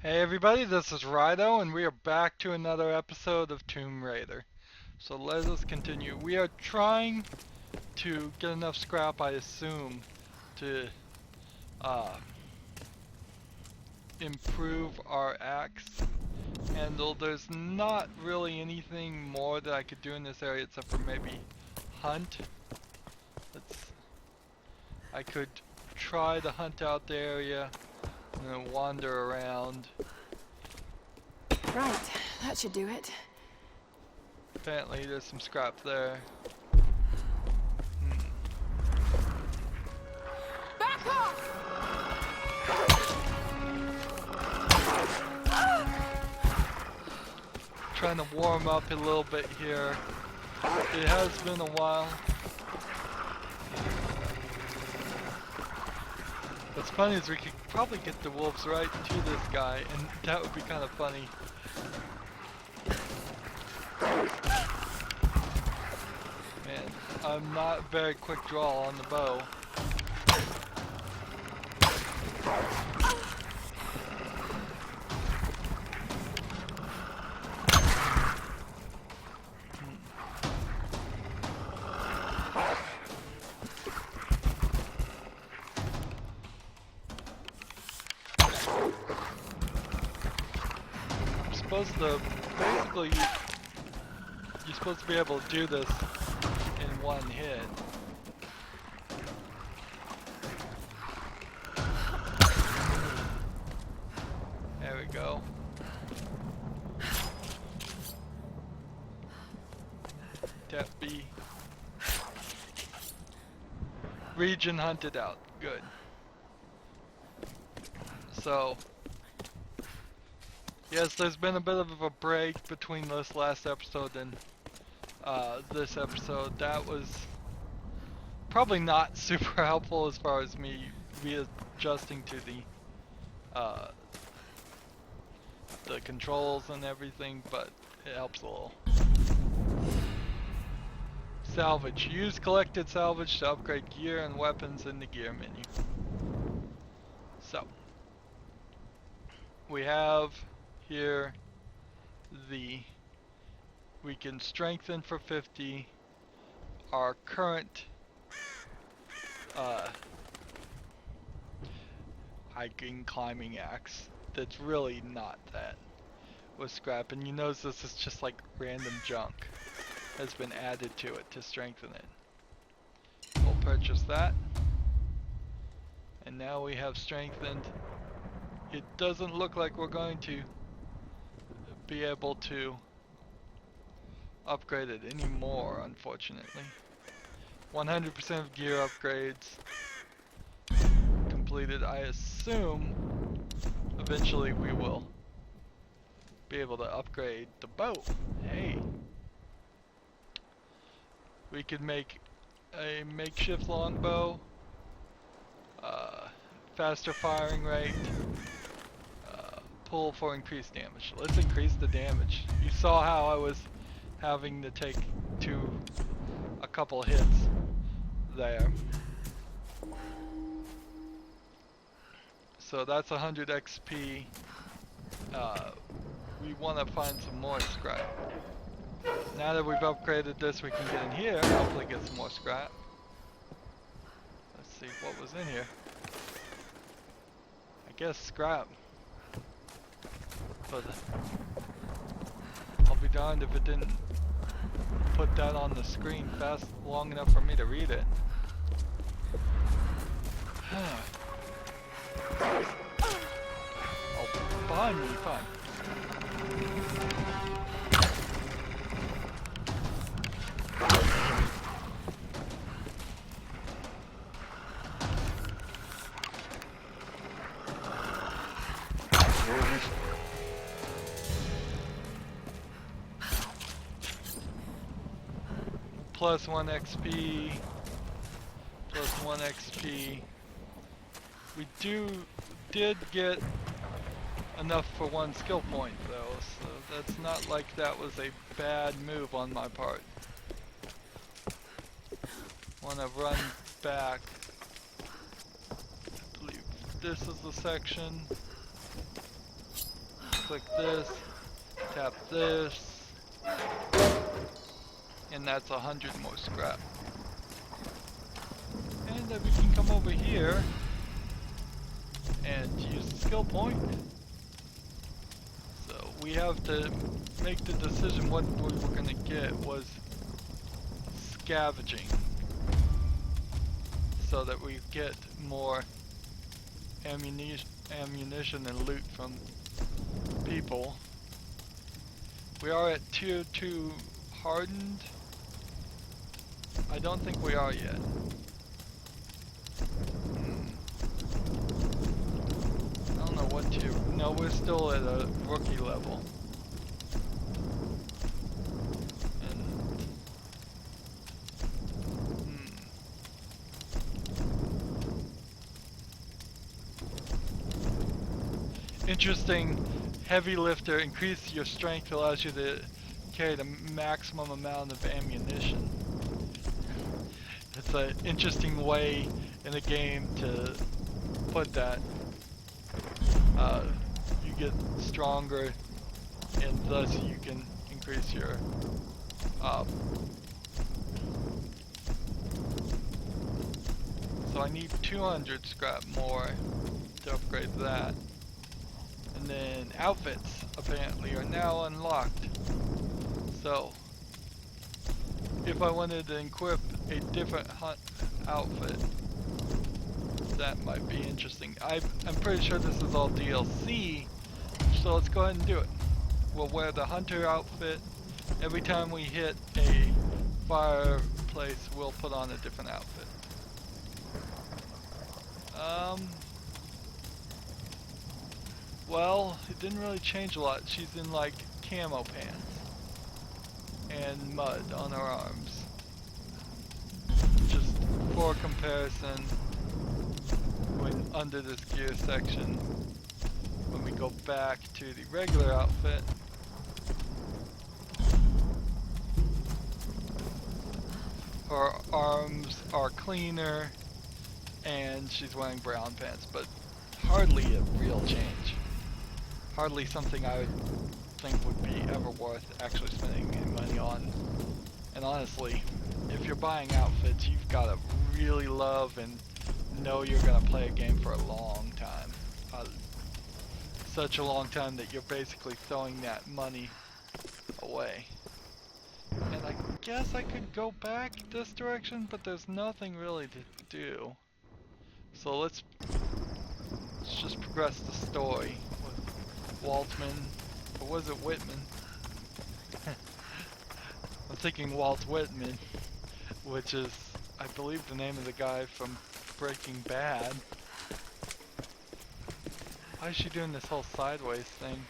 Hey everybody, this is Rydo, and we are back to another episode of Tomb Raider. So let us continue. We are trying to get enough scrap, I assume, to uh, improve our axe handle. There's not really anything more that I could do in this area except for maybe hunt. Let's, I could try to hunt out the area and then wander around. Right, that should do it. Apparently there's some scrap there. Back off! Trying to warm up a little bit here. It has been a while. What's funny is we could probably get the wolves right to this guy, and that would be kind of funny. Man, I'm not very quick draw on the bow. Basically, you're supposed to be able to do this in one hit. There we go. Tap B. Region hunted out. Good. So, yes, there's been a bit of a break between this last episode and this episode. That was probably not super helpful as far as me readjusting to the controls and everything, but it helps a little. Salvage. Use collected salvage to upgrade gear and weapons in the gear menu. So, we have here we can strengthen for 50 our current hiking climbing axe that's really not that with scrap, and you notice this is just like random junk has been added to it to strengthen it. We'll purchase that, and now we have strengthened. It doesn't look like we're going to be able to upgrade it anymore, unfortunately. 100% of gear upgrades completed. I assume eventually we will be able to upgrade the bow. Hey, we could make a makeshift longbow, faster firing rate, pull for increased damage. Let's increase the damage. You saw how I was having to take a couple hits there. So that's 100 XP. We want to find some more scrap. Now that we've upgraded this, we can get in here, hopefully get some more scrap. Let's see what was in here. I guess scrap. But I'll be darned if it didn't put that on the screen long enough for me to read it. Oh, behind me, fine. Plus 1 XP, plus 1 XP. We did get enough for 1 skill point though, so that's not like that was a bad move on my part. Wanna run back. I believe this is the section. click this, tap this, and that's 100 more scrap. And then we can come over here and use the skill point. So we have to make the decision what we were going to get was scavenging, so that we get more ammunition and loot from people. We are at tier 2 hardened. I don't think we are yet. I don't know what tier. No, we're still at a rookie level. Interesting. Heavy lifter, increase your strength, allows you to carry the maximum amount of ammunition. It's an interesting way in the game to put that. You get stronger, and thus you can increase your so I need 200 scrap more to upgrade that. And then outfits apparently are now unlocked. So if I wanted to equip a different hunt outfit, that might be interesting. I'm pretty sure this is all DLC, so let's go ahead and do it. We'll wear the hunter outfit. Every time we hit a fireplace, we'll put on a different outfit. Well, it didn't really change a lot. She's in like camo pants and mud on her arms. Just for comparison, when under this gear section, when we go back to the regular outfit, her arms are cleaner and she's wearing brown pants, but hardly a real change. Hardly something I would think would be ever worth actually spending any money on. And honestly, if you're buying outfits, you've got to really love and know you're going to play a game for a long time. Such a long time that you're basically throwing that money away. And I guess I could go back this direction, but there's nothing really to do. So let's just progress the story with Waltman, or was it Whitman? I'm thinking Walt Whitman, which is, I believe, the name of the guy from Breaking Bad. Why is she doing this whole sideways thing?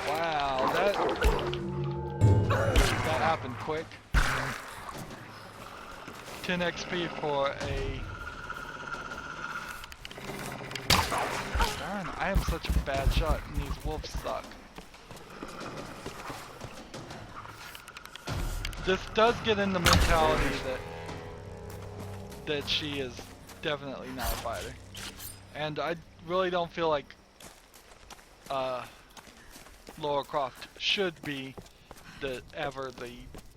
Wow, that happened quick. 10 XP for a... Darn, I am such a bad shot and these wolves suck. This does get in the mentality that she is definitely not a fighter. And I really don't feel like Lara Croft should be ever the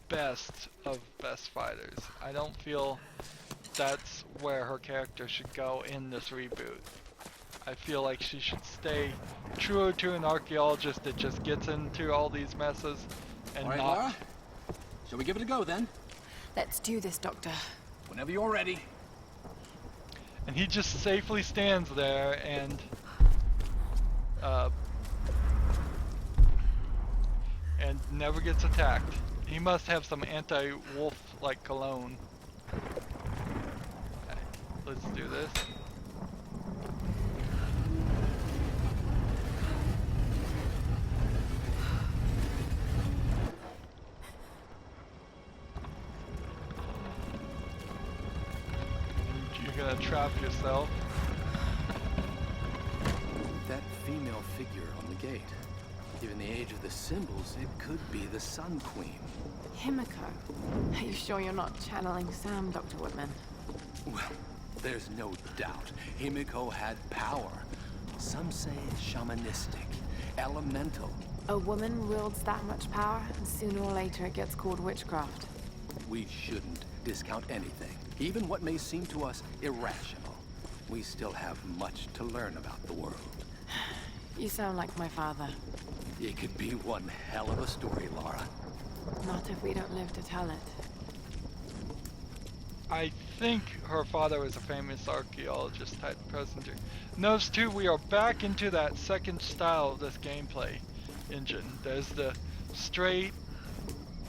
best of best fighters. I don't feel that's where her character should go in this reboot. I feel like she should stay true to an archaeologist that just gets into all these messes and all right, not... Lara? Shall we give it a go then? Let's do this, Doctor. Whenever you're ready. And he just safely stands there and never gets attacked. He must have some anti-wolf like cologne. Okay, let's do this. You're gonna trap yourself. That female figure on the gate. Given the age of the symbols, it could be the Sun Queen. Himiko. Are you sure you're not channeling Sam, Dr. Whitman? Well, there's no doubt. Himiko had power. Some say shamanistic, elemental. A woman wields that much power, and sooner or later it gets called witchcraft. We shouldn't discount anything, even what may seem to us irrational. We still have much to learn about the world. You sound like my father. It could be one hell of a story, Laura. Not if we don't live to tell it. I think her father was a famous archaeologist type presenter. Notice too, we are back into that second style of this gameplay engine. There's the straight,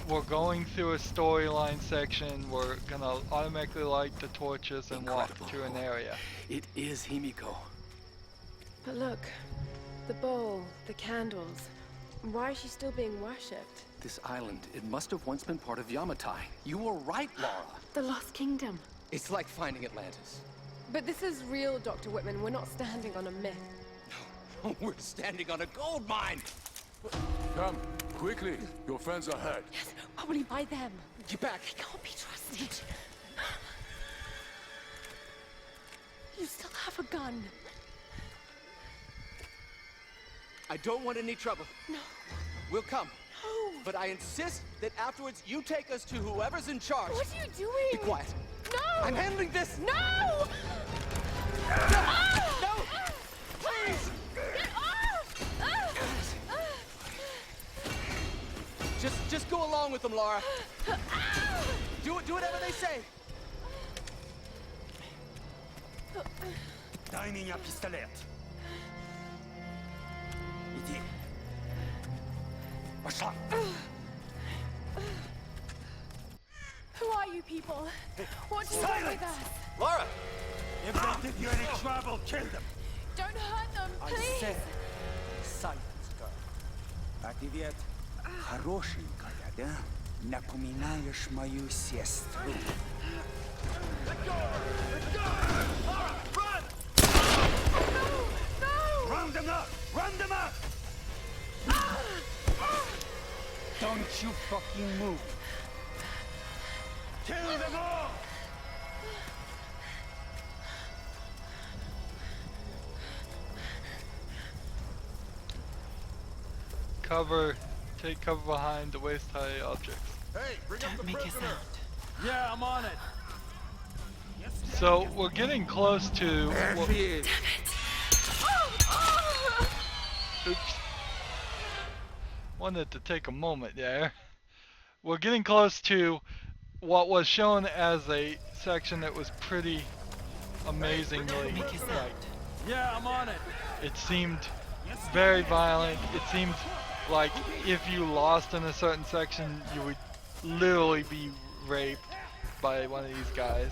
we're going through a storyline section, we're gonna automatically light the torches and walk to an area. It is Himiko. But look, the bowl, the candles. Why is she still being worshipped? This island, it must have once been part of Yamatai. You were right, Laura. The Lost Kingdom. It's like finding Atlantis. But this is real, Dr. Whitman. We're not standing on a myth. We're standing on a gold mine! Come, quickly. Your friends are hurt. Yes, probably by them. Get back! They can't be trusted. You still have a gun. I don't want any trouble. No. We'll come. No. But I insist that afterwards you take us to whoever's in charge. What are you doing? Be quiet. No! I'm handling this! No! No! Please! Get off! Just go along with them, Laura. Do whatever they say. Дай меня пистолет. Иди. Пошла. Who are you people? What do you want with us? Laura! If they give you any trouble, kill them. Don't hurt them, I please! said, silence, girl. А ты ведь хорошенькая, да? Напоминаешь мою сестру. Round them up! Round them up! Don't you fucking move! Kill them all! Take cover behind the waist-high objects. Hey, bring up Don't the make a prisoner. sound. Yeah, I'm on it. So we're getting close to what, oops. Wanted to take a moment there. We're getting close to what was shown as a section that was pretty amazingly Make a sound. like, Yeah, I'm on it. it seemed very violent. It seemed like if you lost in a certain section, you would literally be raped by one of these guys.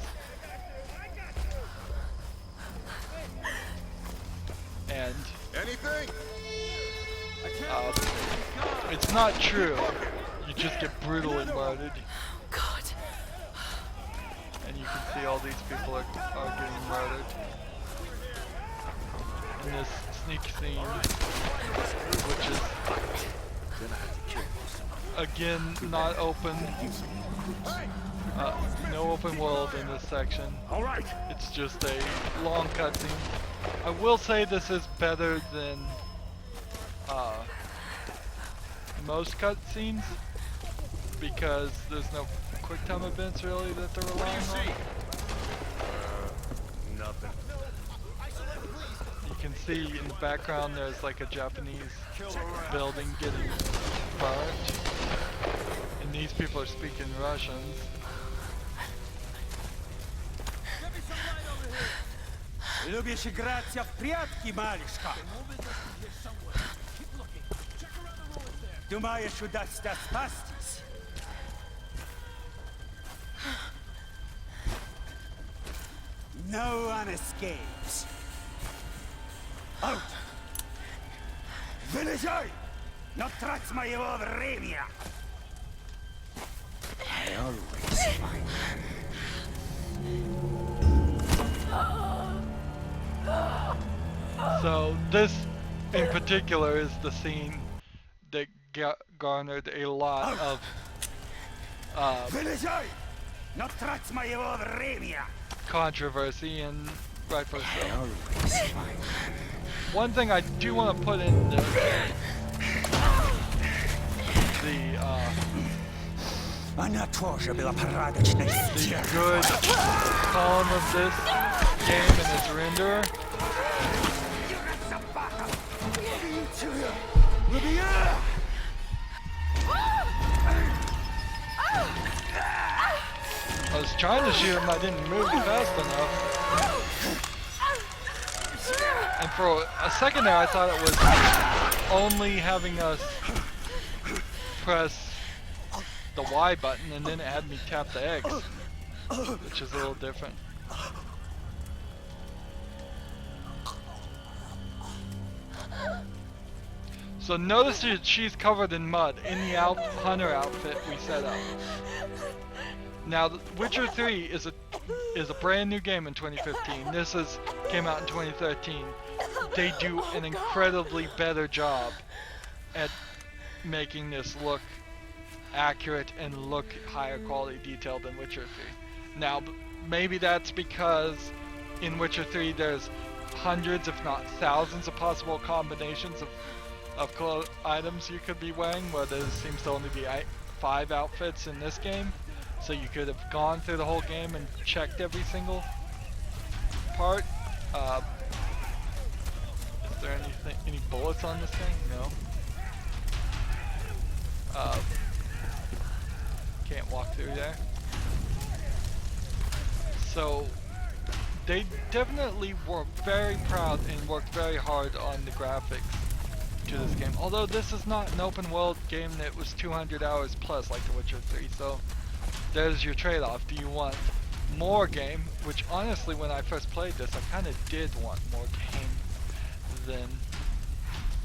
And Anything? it's not true. You just get brutally murdered. God. And you can see all these people are getting murdered. In this sneak scene, which is again not open. No open world in this section. All right. It's just a long cutscene. I will say this is better than most cutscenes because there's no quick time events really that they're relying on. Nothing. You can see in the background there's like a Japanese building getting burnt, and these people are speaking Russians. Любишь играться в прятки, малышка? Думаешь, удастся спастись? No one escapes. Out! Вылезай! Но трать моего времени! I always find So this in particular is the scene that garnered a lot of Вылезай! Но трать моего времени! controversy, and rightfully so. Always fight. One thing I do want to put in the Она тоже была порядочной стервой. good column of this game and its renderer. I was trying to shoot him, I didn't move fast enough. And for a second there I thought it was only having us press the Y button and then it had me tap the X, which is a little different. So notice that she's covered in mud in the hunter outfit we set up. Now, Witcher 3 is a brand new game in 2015. This came out in 2013. They do an incredibly better job at making this look accurate and look higher quality detail than Witcher 3. Now, maybe that's because in Witcher 3 there's hundreds, if not thousands, of possible combinations of items you could be wearing, where there seems to only be 5 outfits in this game. So you could have gone through the whole game and checked every single part. Is there any bullets on this thing? No. Can't walk through there. So they definitely were very proud and worked very hard on the graphics to this game. Although this is not an open world game that was 200 hours plus like The Witcher 3. So there's your trade-off. Do you want more game? Which honestly, when I first played this, I kind of did want more game than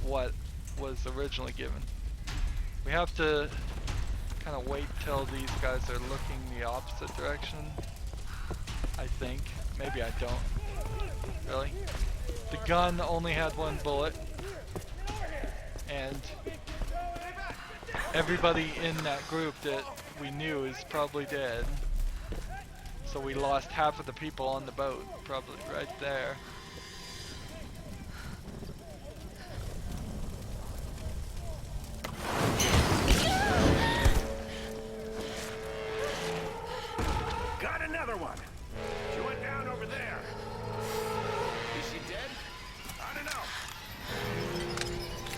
what was originally given. We have to kind of wait till these guys are looking the opposite direction, I think. Maybe I don't. Really? The gun only had 1 bullet, and everybody in that group that we knew is probably dead. So we lost half of the people on the boat, probably right there. Got another one. She went down over there. Is she dead? I don't know.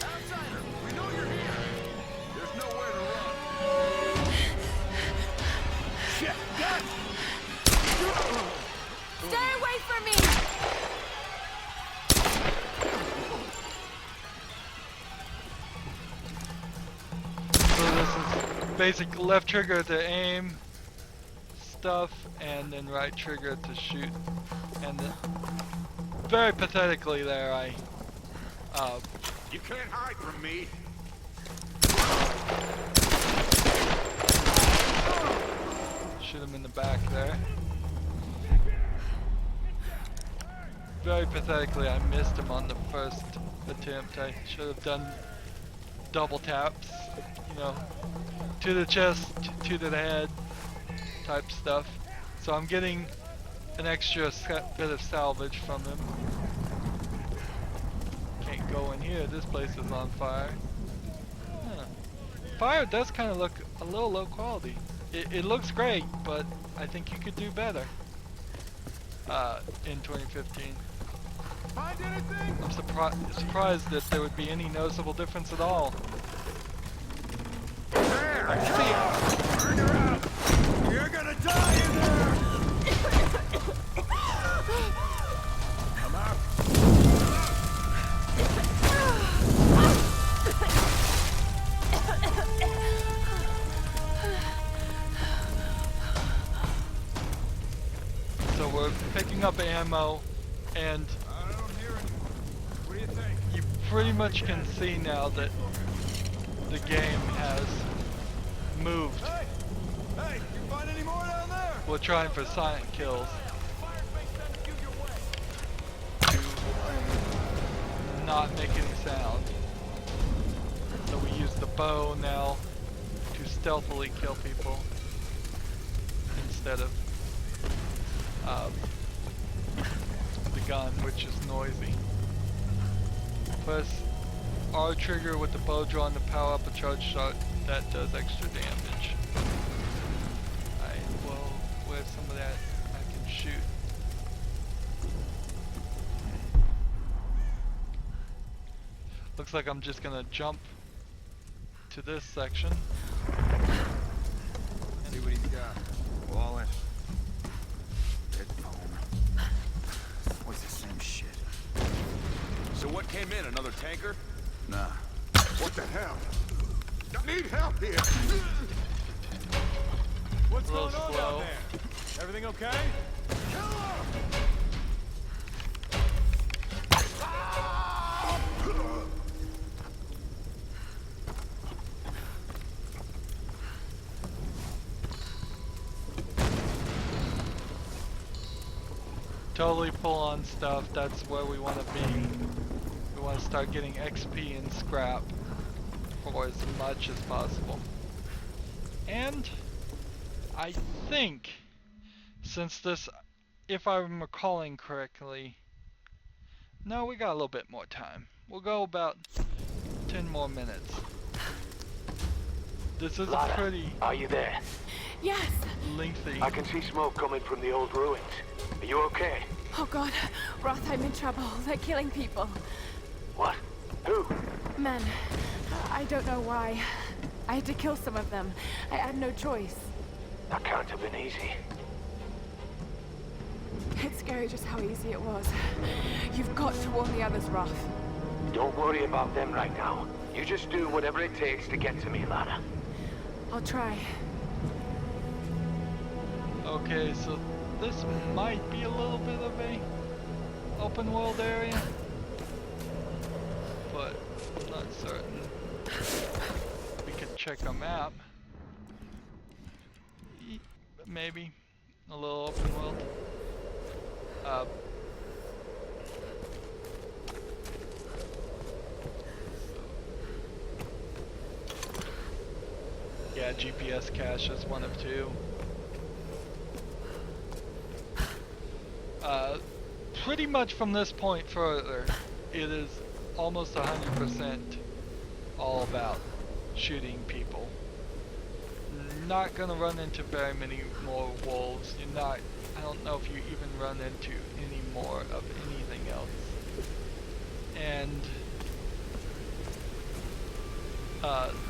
Outsider, we know you're here. There's nowhere to run. Shit, gun! Stay away from me! So this is basic left trigger to aim stuff, and then right trigger to shoot. And then very pathetically there, I You can't hide from me. shoot him in the back there. Very pathetically, I missed him on the first attempt. I should have done double taps, you know, to the chest, to the head type stuff. So I'm getting an extra bit of salvage from him. Can't go in here, this place is on fire. Huh. Fire does kind of look a little low quality. It looks great, but I think you could do better in 2015. Find anything? I'm surprised that there would be any noticeable difference at all. There, I see it. Turn around. You're gonna die in there. Come out. So we're picking up ammo, and I don't hear anything. What do you think? you pretty much can see now that the game has moved. Hey! Hey, you find any more down there? We're trying for silent kills to not make any sound. So we use the bow now to stealthily kill people. instead of the gun, which is noisy. Press R trigger with the bow drawn to power up a charge shot that does extra damage. Alright, well, where's some of that I can shoot? Looks like I'm just gonna jump to this section. See what he's got. Wallet. Red phone. Always the same shit. So what came in? Another tanker? Nah. What the hell? I need help here! What's A little going on slow. down there? Everything okay? Totally pull on stuff, that's where we want to be. We want to start getting XP and scrap for as much as possible. And I think, since this, if I'm recalling correctly, no, we got a little bit more time. We'll go about 10 more minutes. This is a pretty Are you there? Yes! lengthy. I can see smoke coming from the old ruins. Are you okay? Oh god, Roth, I'm in trouble. They're killing people. What? Who? Men. I don't know why. I had to kill some of them. I had no choice. That can't have been easy. It's scary just how easy it was. You've got to warn the others, Roth. Don't worry about them right now. You just do whatever it takes to get to me, Lara. I'll try. Okay, so this might be a little bit of a open world area, but I'm not certain. We could check a map. Maybe a little open world. Yeah, GPS cache is one of two. Pretty much from this point further, it is almost 100% all about shooting people. Not gonna run into very many more wolves. You're not, I don't know if you even run into any more of anything else. And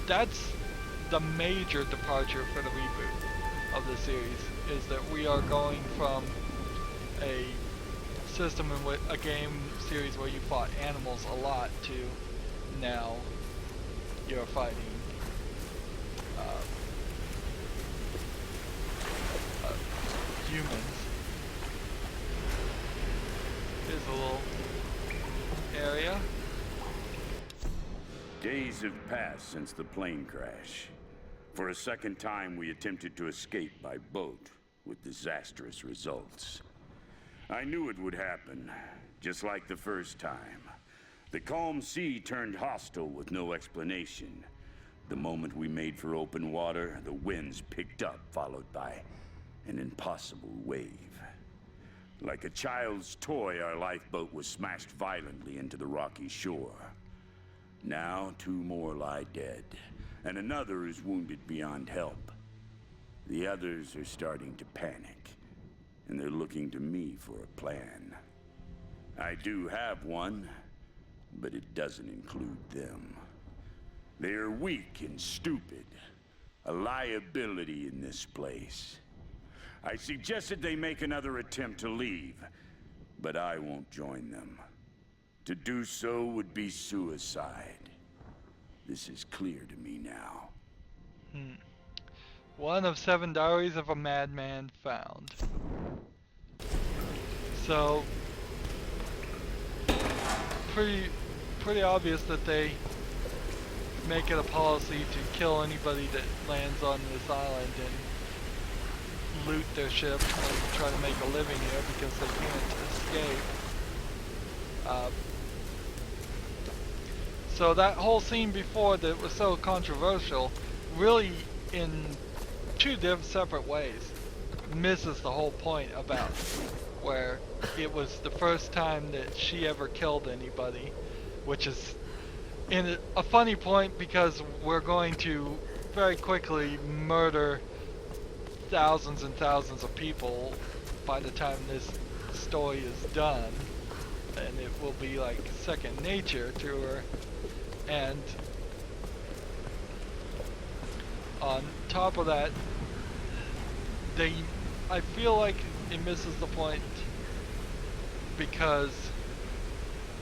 that's the major departure for the reboot of the series, is that we are going from a system in which a game series where you fought animals a lot to now you're fighting humans. Here's a little area. Days have passed since the plane crash. For a second time, we attempted to escape by boat, with disastrous results. I knew it would happen, just like the first time. The calm sea turned hostile with no explanation. The moment we made for open water, the winds picked up, followed by an impossible wave. Like a child's toy, our lifeboat was smashed violently into the rocky shore. Now, 2 more lie dead, and another is wounded beyond help. The others are starting to panic, and they're looking to me for a plan. I do have one, but it doesn't include them. They are weak and stupid, a liability in this place. I suggested they make another attempt to leave, but I won't join them. To do so would be suicide. This is clear to me now. One of 7 diaries of a madman found. So, pretty obvious that they make it a policy to kill anybody that lands on this island and loot their ship and try to make a living here because they can't escape. So that whole scene before that was so controversial, really in 2 separate ways. misses the whole point about where it was the first time that she ever killed anybody, which is in a funny point because we're going to very quickly murder thousands and thousands of people by the time this story is done, and it will be like second nature to her. And on top of that, I feel like it misses the point because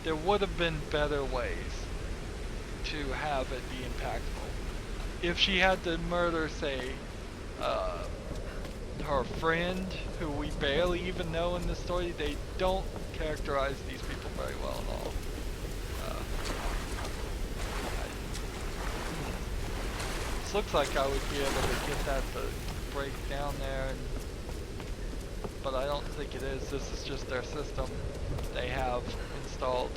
there would have been better ways to have it be impactful. If she had to murder, say, her friend, who we barely even know in the story, they don't characterize these people very well at all. This looks like I would be able to get that to break down there, but I don't think it is. This is just their system they have installed.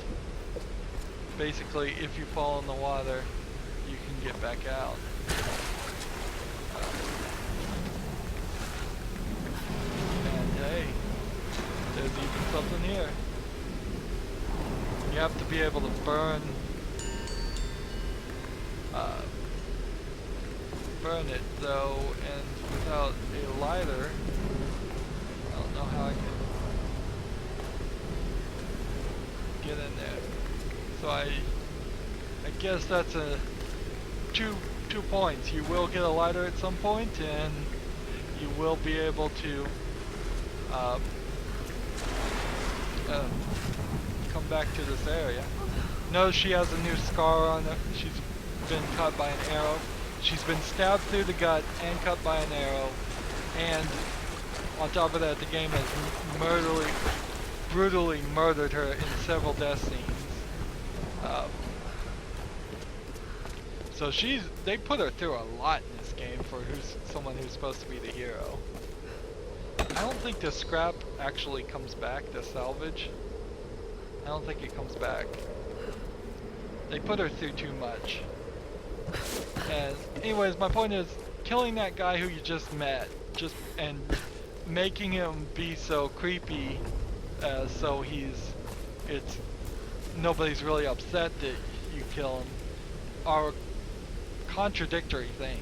Basically, if you fall in the water, you can get back out. And hey, there's even something here. You have to be able to burn it though, and without a lighter, I don't know how I can get in there. So I guess that's a two points. You will get a lighter at some point, and you will be able to come back to this area. Notice she has a new scar on her. She's been cut by an arrow. She's been stabbed through the gut and cut by an arrow. And on top of that, the game has brutally murdered her in several death scenes. So they put her through a lot in this game for someone who's supposed to be the hero. I don't think the scrap actually comes back, the salvage. I don't think it comes back. They put her through too much. And anyways, my point is, killing that guy who you just met, and making him be so creepy, so nobody's really upset that you kill him, are contradictory things.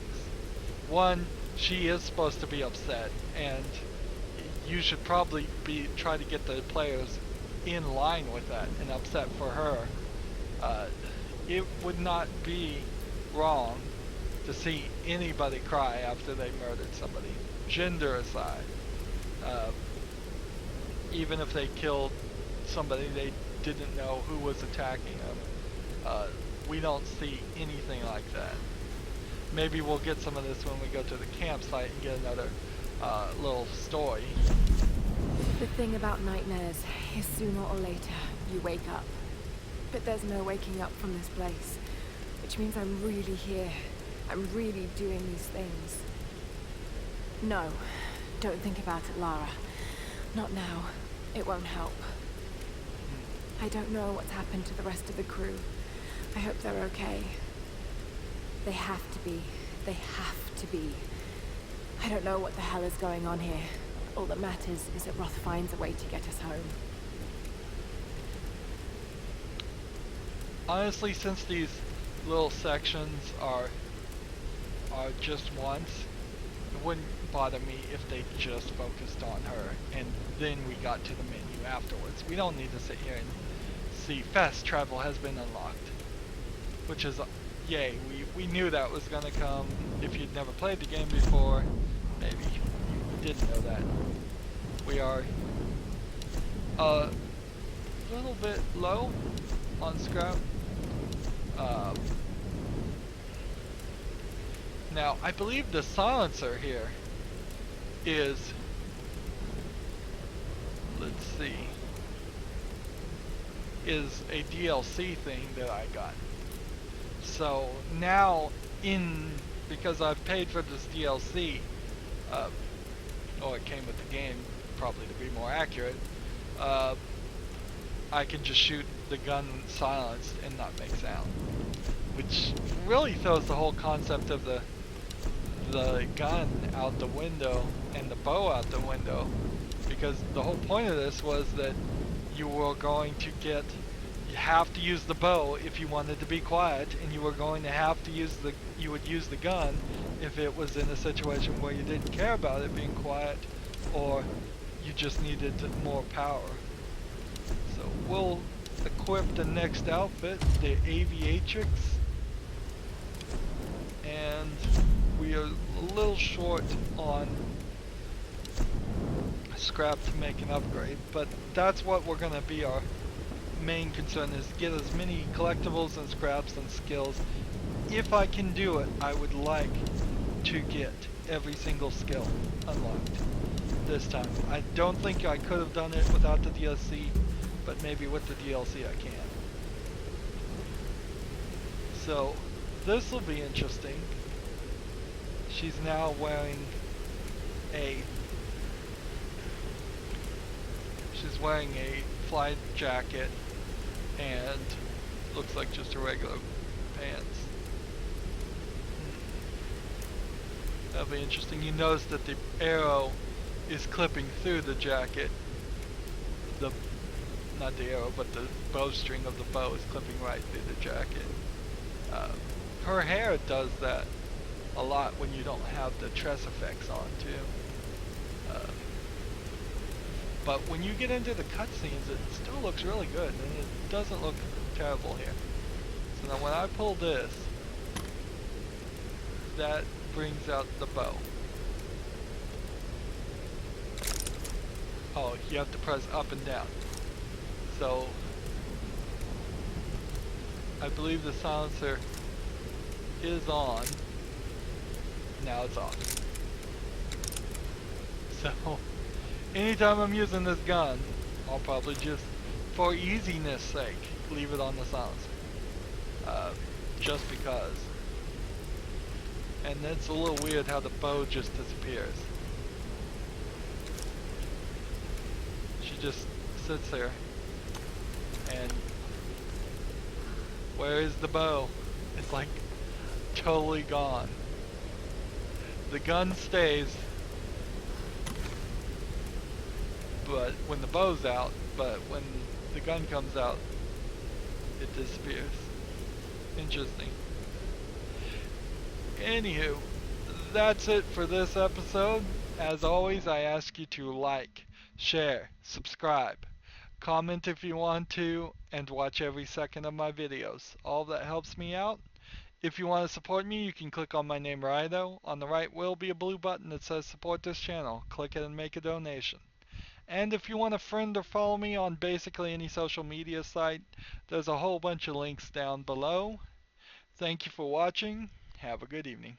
One, she is supposed to be upset, and you should probably try to get the players in line with that and upset for her. It would not be wrong to see anybody cry after they murdered somebody, gender aside. Even if they killed somebody they didn't know who was attacking them. We don't see anything like that. Maybe we'll get some of this when we go to the campsite and get another little story. The thing about nightmares is sooner or later you wake up. But there's no waking up from this place. Which means I'm really here. I'm really doing these things. No, don't think about it, Lara. Not now. It won't help. I don't know what's happened to the rest of the crew. I hope they're okay. They have to be. They have to be. I don't know what the hell is going on here. All that matters is that Roth finds a way to get us home. Honestly, since these little sections are just once, it wouldn't bother me if they just focused on her and then we got to the menu afterwards. We don't need to sit here and see fast travel has been unlocked, which is yay. We knew that was gonna come. If you'd never played the game before, maybe you didn't know that. We are a little bit low on scrap. Now, I believe the silencer here is, let's see, is a DLC thing that I got. So now, because I've paid for this DLC, or it came with the game, probably to be more accurate, I can just shoot the gun silenced and not make sound, which really throws the whole concept of the the gun out the window and the bow out the window, because the whole point of this was that you were going to you have to use the bow if you wanted to be quiet, and you were going to have to use you would use the gun if it was in a situation where you didn't care about it being quiet, or you just needed more power. So we'll equip the next outfit, the Aviatrix, and we are a little short on scrap to make an upgrade, but that's what we're going to be our main concern, is get as many collectibles and scraps and skills. If I can do it, I would like to get every single skill unlocked this time. I don't think I could have done it without the DLC, but maybe with the DLC I can. So this will be interesting. She's now wearing a flight jacket and looks like just a regular pants. That'll be interesting. You notice that the arrow is clipping through the jacket. Not the arrow, but the bowstring of the bow is clipping right through the jacket. Her hair does that a lot when you don't have the tress effects on too. But when you get into the cutscenes, it still looks really good, and it doesn't look terrible here. So now when I pull this, that brings out the bow. Oh, you have to press up and down. So I believe the silencer is on. Now it's off. So anytime I'm using this gun, I'll probably just, for easiness sake, leave it on the silencer. Just because. And it's a little weird how the bow just disappears. She just sits there. And where is the bow? It's like totally gone. The gun stays, but when the bow's out, but when the gun comes out, it disappears. Interesting. Anywho, that's it for this episode. As always, I ask you to like, share, subscribe, comment if you want to, and watch every second of my videos. All that helps me out. If you want to support me, you can click on my name, Rydo. On the right will be a blue button that says support this channel. Click it and make a donation. And if you want to friend or follow me on basically any social media site, there's a whole bunch of links down below. Thank you for watching. Have a good evening.